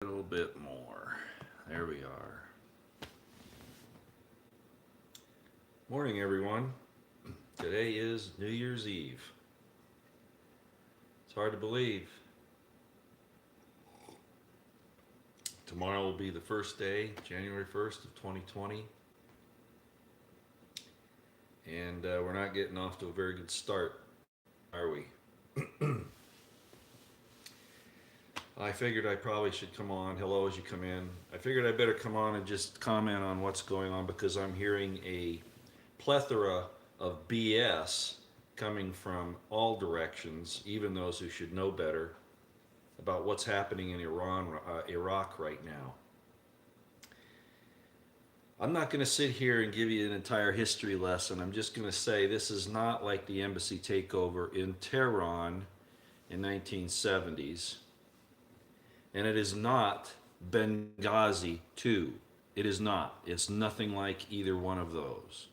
A little bit more. There we are. Morning, everyone. Today is New Year's Eve. It's hard to believe. Tomorrow will be the first day, January 1st of 2020. And we're not getting off to a very good start, are we? I figured I probably should come on. Hello as you come in. I figured I better come on and just comment on what's going on because I'm hearing a plethora of BS coming from all directions, even those who should know better, about what's happening in Iraq right now. I'm not going to sit here and give you an entire history lesson. I'm just going to say this is not like the embassy takeover in Tehran in 1970s, and it is not Benghazi 2. It is not. It's nothing like either one of those.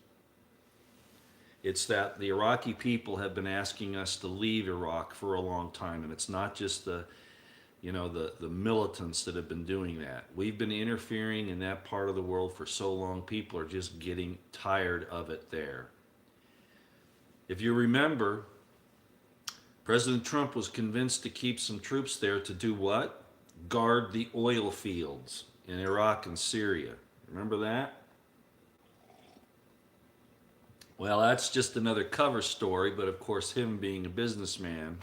It's that the Iraqi people have been asking us to leave Iraq for a long time, and it's not just the militants that have been doing that. We've been interfering in that part of the world for so long, people are just getting tired of it there. If you remember, President Trump was convinced to keep some troops there to do what? Guard the oil fields in Iraq and Syria. Remember that? Well, that's just another cover story, but of course, him being a businessman,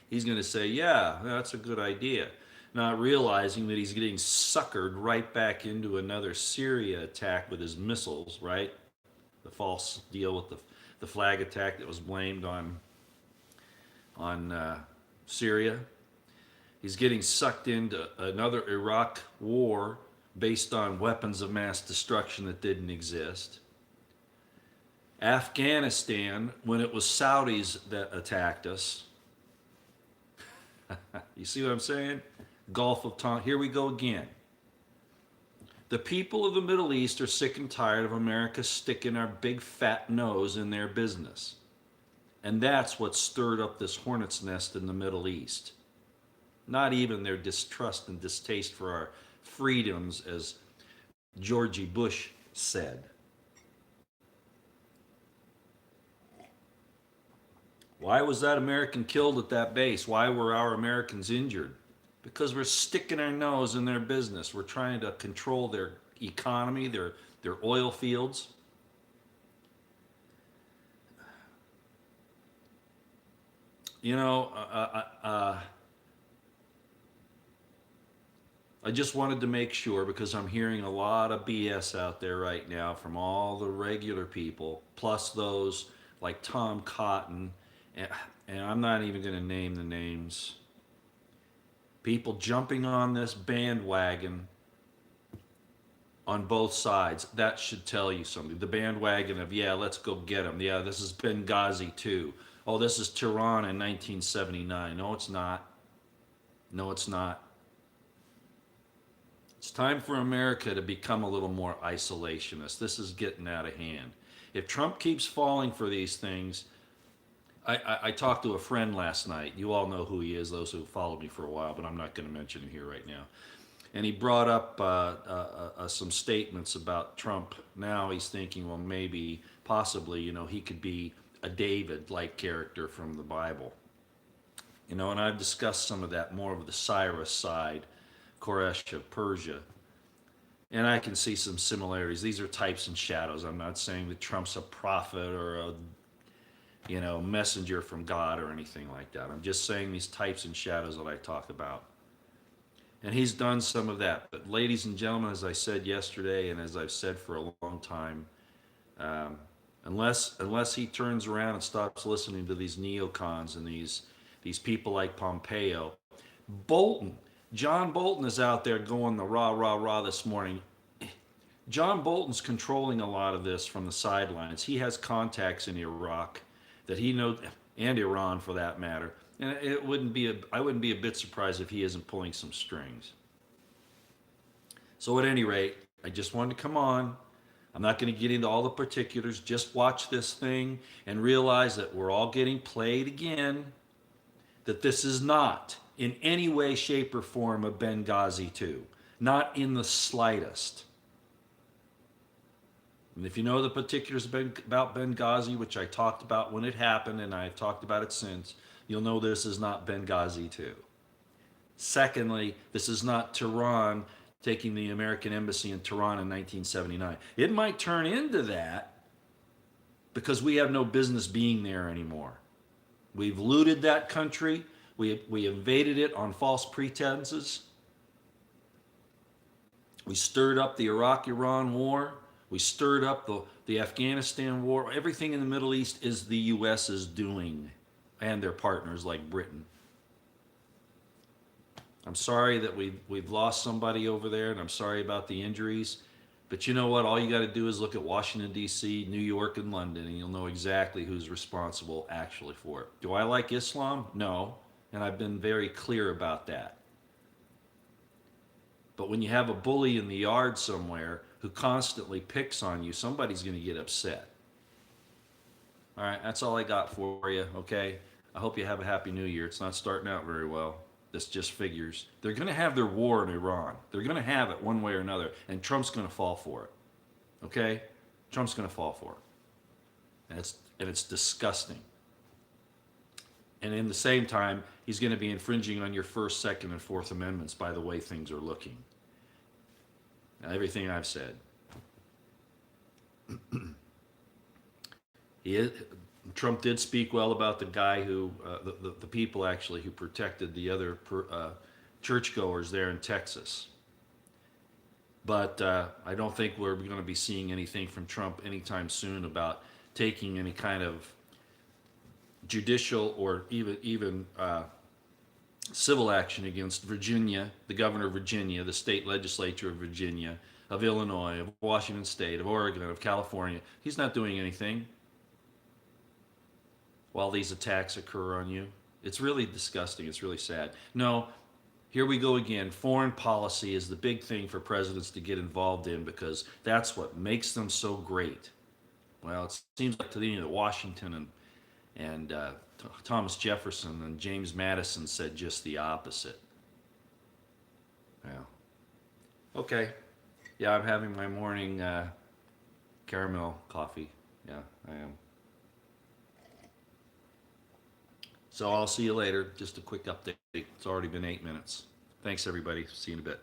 he's going to say, yeah, that's a good idea. Not realizing that he's getting suckered right back into another Syria attack with his missiles, right? The false deal with the flag attack that was blamed on Syria. He's getting sucked into another Iraq war based on weapons of mass destruction that didn't exist. Afghanistan, when it was Saudis that attacked us. You see what I'm saying? Gulf of Tonkin. Here we go again. The people of the Middle East are sick and tired of America sticking our big fat nose in their business. And that's what stirred up this hornet's nest in the Middle East. Not even their distrust and distaste for our freedoms, as Georgie Bush said. Why was that American killed at that base? Why were our Americans injured? Because we're sticking our nose in their business. We're trying to control their economy, their oil fields. You know, I just wanted to make sure because I'm hearing a lot of BS out there right now from all the regular people, plus those like Tom Cotton, and I'm not even going to name the names. People jumping on this bandwagon on both sides. That should tell you something. The bandwagon of, yeah, let's go get them. Yeah, this is Benghazi too. Oh, this is Tehran in 1979. No, it's not. No, it's not. It's time for America to become a little more isolationist. This is getting out of hand. If Trump keeps falling for these things, I talked to a friend last night. You all know who he is, those who followed me for a while, but I'm not going to mention him here right now. And he brought up some statements about Trump. Now he's thinking, well, maybe, possibly, he could be a David-like character from the Bible. And I've discussed some of that, more of the Cyrus side, Koresh of Persia. And I can see some similarities. These are types and shadows. I'm not saying that Trump's a prophet or a messenger from God or anything like that. I'm just saying these types and shadows that I talk about. And he's done some of that. But ladies and gentlemen, as I said yesterday, and as I've said for a long time, unless he turns around and stops listening to these neocons and these people like Pompeo, John Bolton is out there going the rah, rah, rah this morning. John Bolton's controlling a lot of this from the sidelines. He has contacts in Iraq that he knows, and Iran for that matter. And I wouldn't be a bit surprised if he isn't pulling some strings. So at any rate, I just wanted to come on. I'm not going to get into all the particulars. Just watch this thing and realize that we're all getting played again. That this is not in any way, shape, or form of Benghazi 2. Not in the slightest. And if you know the particulars about Benghazi, which I talked about when it happened, and I've talked about it since, you'll know this is not Benghazi 2. Secondly, this is not Tehran taking the American embassy in Tehran in 1979. It might turn into that because we have no business being there anymore. We've looted that country. We invaded it on false pretenses. We stirred up the Iraq-Iran war. We stirred up the Afghanistan war. Everything in the Middle East is the U.S. is doing, and their partners like Britain. I'm sorry that we've lost somebody over there, and I'm sorry about the injuries. But you know what? All you got to do is look at Washington, D.C., New York, and London, and you'll know exactly who's responsible actually for it. Do I like Islam? No. And I've been very clear about that. But when you have a bully in the yard somewhere who constantly picks on you, somebody's going to get upset. All right, that's all I got for you, okay? I hope you have a happy new year. It's not starting out very well. This just figures. They're going to have their war in Iran. They're going to have it one way or another, and Trump's going to fall for it. Okay? Trump's going to fall for it. And it's disgusting. And in the same time, he's going to be infringing on your First, Second, and Fourth Amendments by the way things are looking. Now, everything I've said. Trump did speak well about the guy who, the people actually who protected the other churchgoers there in Texas. But I don't think we're going to be seeing anything from Trump anytime soon about taking any kind of judicial or even civil action against Virginia, the governor of Virginia, the state legislature of Virginia, of Illinois, of Washington State, of Oregon, of California. He's not doing anything while these attacks occur on you. It's really disgusting. It's really sad. No, here we go again. Foreign policy is the big thing for presidents to get involved in because that's what makes them so great. Well, it seems like to me that Washington and Thomas Jefferson and James Madison said just the opposite. Yeah. Okay. Yeah, I'm having my morning caramel coffee. Yeah, I am. So I'll see you later. Just a quick update. It's already been 8 minutes. Thanks, everybody. See you in a bit.